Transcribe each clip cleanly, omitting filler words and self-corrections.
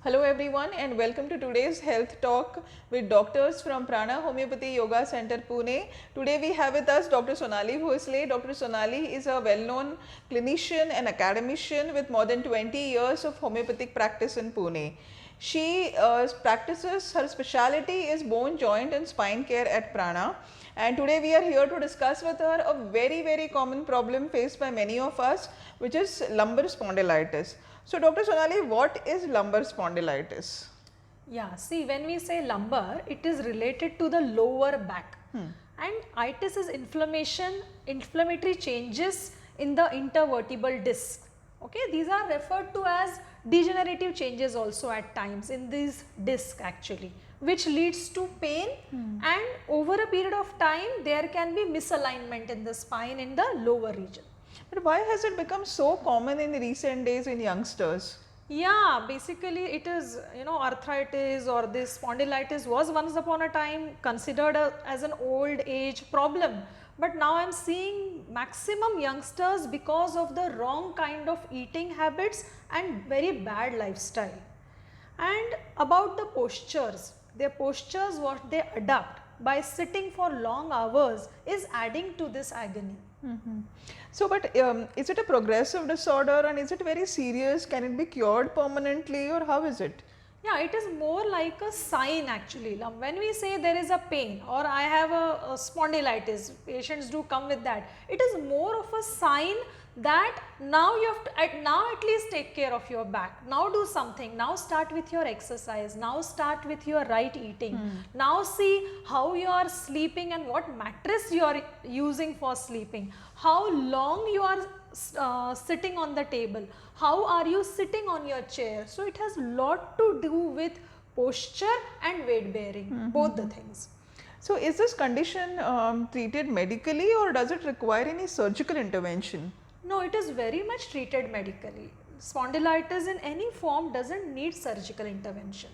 Hello everyone and welcome to today's health talk with doctors from Prana Homeopathy Yoga Center Pune. Today we have with us Dr. Sonali Bhosle. Dr. Sonali is a well-known clinician and academician with more than 20 years of homeopathic practice in Pune. She practices, her specialty is bone, joint and spine care at Prana, and today we are here to discuss with her a very common problem faced by many of us, which is lumbar spondylitis. So, Dr. Sonali, what is lumbar spondylitis? Yeah, see, when we say lumbar, it is related to the lower back. And itis is inflammatory changes in the intervertebral disc. Okay, these are referred to as degenerative changes also at times in this disc actually, which leads to pain and over a period of time there can be misalignment in the spine in the lower region. But why has it become so common in recent days in youngsters? Yeah, basically it is, arthritis or this spondylitis was once upon a time considered as an old age problem. But now I am seeing maximum youngsters because of the wrong kind of eating habits and very bad lifestyle. And about the postures, their postures what they adapt by sitting for long hours is adding to this agony. So, but is it a progressive disorder and is it very serious? Can it be cured permanently or how is it? Yeah, it is more like a sign actually. Now, when we say there is a pain or I have a spondylitis, patients do come with that. It is more of a sign that now you have to, now at least take care of your back. Now do something. Now start with your exercise. Now start with your right eating. Now see how you are sleeping and what mattress you are using for sleeping. How long you are sitting on the table, how are you sitting on your chair. So it has lot to do with posture and weight bearing, both the things. So, is this condition treated medically or does it require any surgical intervention? No, it is very much treated medically. Spondylitis in any form doesn't need surgical intervention.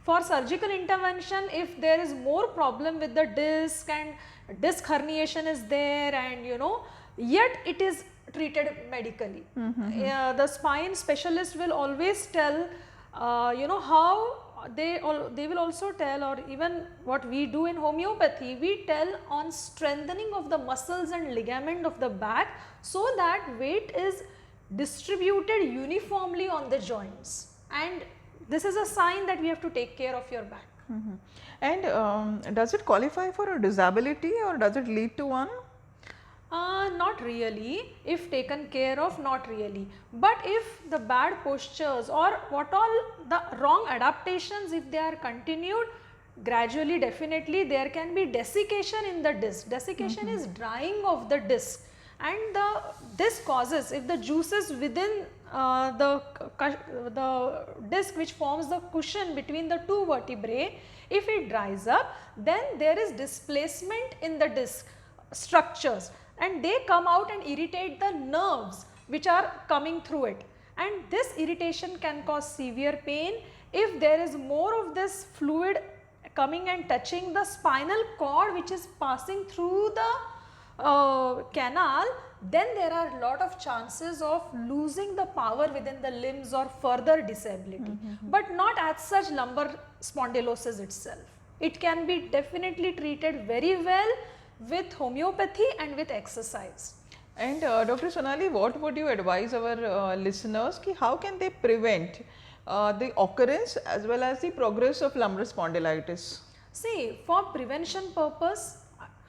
For surgical intervention, if there is more problem with the disc and disc herniation is there and yet it is treated medically. The spine specialist will always tell how they will also tell, or even what we do in homeopathy, we tell on strengthening of the muscles and ligament of the back so that weight is distributed uniformly on the joints, and this is a sign that we have to take care of your back. And does it qualify for a disability or does it lead to one? Not really, if taken care of, not really. But if the bad postures or what all the wrong adaptations, if they are continued, gradually definitely there can be desiccation in the disc. Desiccation is drying of the disc, and this causes, if the juices within the disc which forms the cushion between the two vertebrae, if it dries up, then there is displacement in the disc structures and they come out and irritate the nerves which are coming through it, and this irritation can cause severe pain. If there is more of this fluid coming and touching the spinal cord which is passing through the canal, then there are a lot of chances of losing the power within the limbs or further disability, but not as such lumbar spondylosis itself. It can be definitely treated very well with homeopathy and with exercise. And Dr. Sonali, what would you advise our listeners ki how can they prevent the occurrence as well as the progress of lumbar spondylitis? See, for prevention purpose,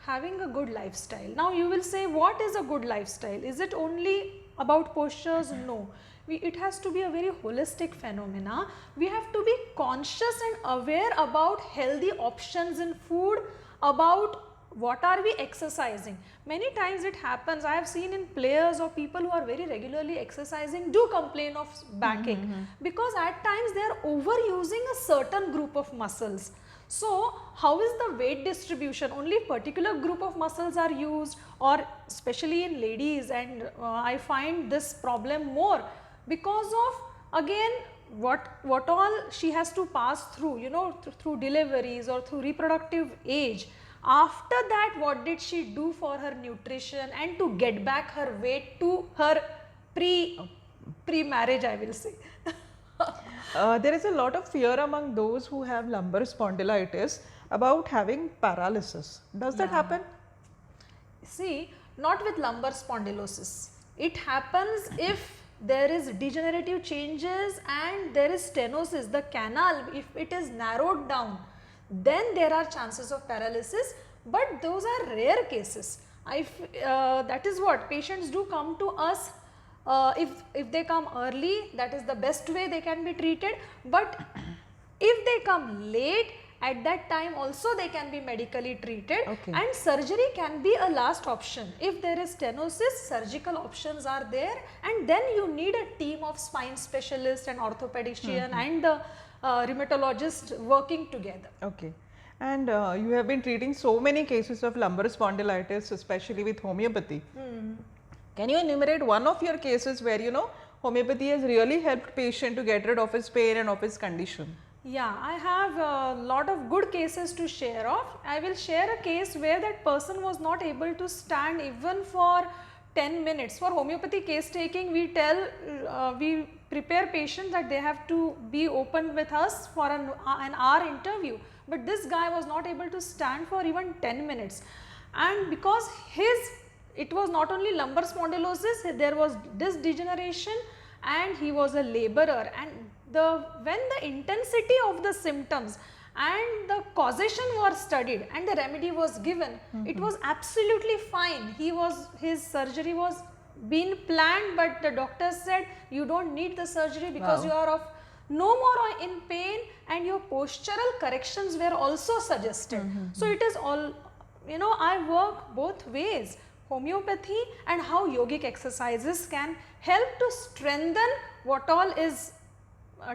having a good lifestyle. Now you will say, what is a good lifestyle? Is it only about postures? No. It has to be a very holistic phenomena. We have to be conscious and aware about healthy options in food, about what are we exercising. Many times it happens, I have seen in players or people who are very regularly exercising do complain of backache because at times they are overusing a certain group of muscles. So how is the weight distribution? Only particular group of muscles are used, or especially in ladies, and I find this problem more because of again what all she has to pass through, through deliveries or through reproductive age. After that, what did she do for her nutrition and to get back her weight to her pre-marriage, I will say. There is a lot of fear among those who have lumbar spondylitis about having paralysis. Does that happen? See, not with lumbar spondylosis. It happens if there is degenerative changes and there is stenosis, the canal, if it is narrowed down, then there are chances of paralysis, but those are rare cases. That is what patients do come to us. If they come early, that is the best way they can be treated, but if they come late, at that time also they can be medically treated, Okay. and surgery can be a last option. If there is stenosis, surgical options are there, and then you need a team of spine specialists and orthopedician and the rheumatologist working together. Okay. And you have been treating so many cases of lumbar spondylitis, especially with homeopathy. Can you enumerate one of your cases where homeopathy has really helped patient to get rid of his pain and of his condition? Yeah, I have a lot of good cases to share of. I will share a case where that person was not able to stand even for 10 minutes. For homeopathy case taking, we prepare patients that they have to be open with us for an hour interview. But this guy was not able to stand for even 10 minutes. And because it was not only lumbar spondylosis, there was disc degeneration and he was a laborer, and when the intensity of the symptoms and the causation were studied and the remedy was given, it was absolutely fine. His surgery was being planned, but the doctor said you don't need the surgery because Wow. you are of no more in pain, and your postural corrections were also suggested. So it is all, I work both ways, homeopathy and how yogic exercises can help to strengthen what all is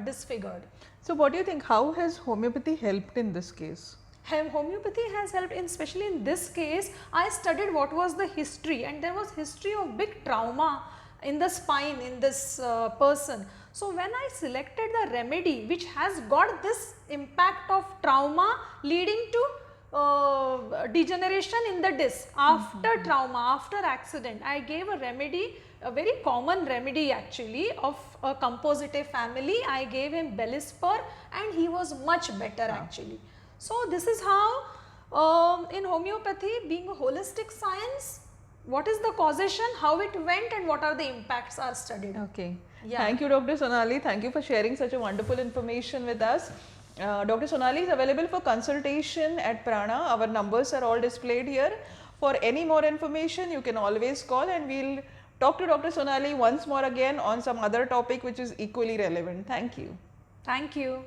disfigured. So what do you think, how has homeopathy helped in this case? Homeopathy has helped especially in this case. I studied what was the history, and there was history of big trauma in the spine in this person. So when I selected the remedy which has got this impact of trauma leading to degeneration in the disc after trauma, after accident, I gave a remedy, a very common remedy actually of a composite family. I gave him Belisper and he was much better actually. So this is how in homeopathy, being a holistic science, what is the causation, how it went, and what are the impacts are studied. Okay. Yeah. Thank you, Dr. Sonali. Thank you for sharing such a wonderful information with us. Dr. Sonali is available for consultation at Prana. Our numbers are all displayed here. For any more information, you can always call, and we'll talk to Dr. Sonali once more again on some other topic which is equally relevant. Thank you. Thank you.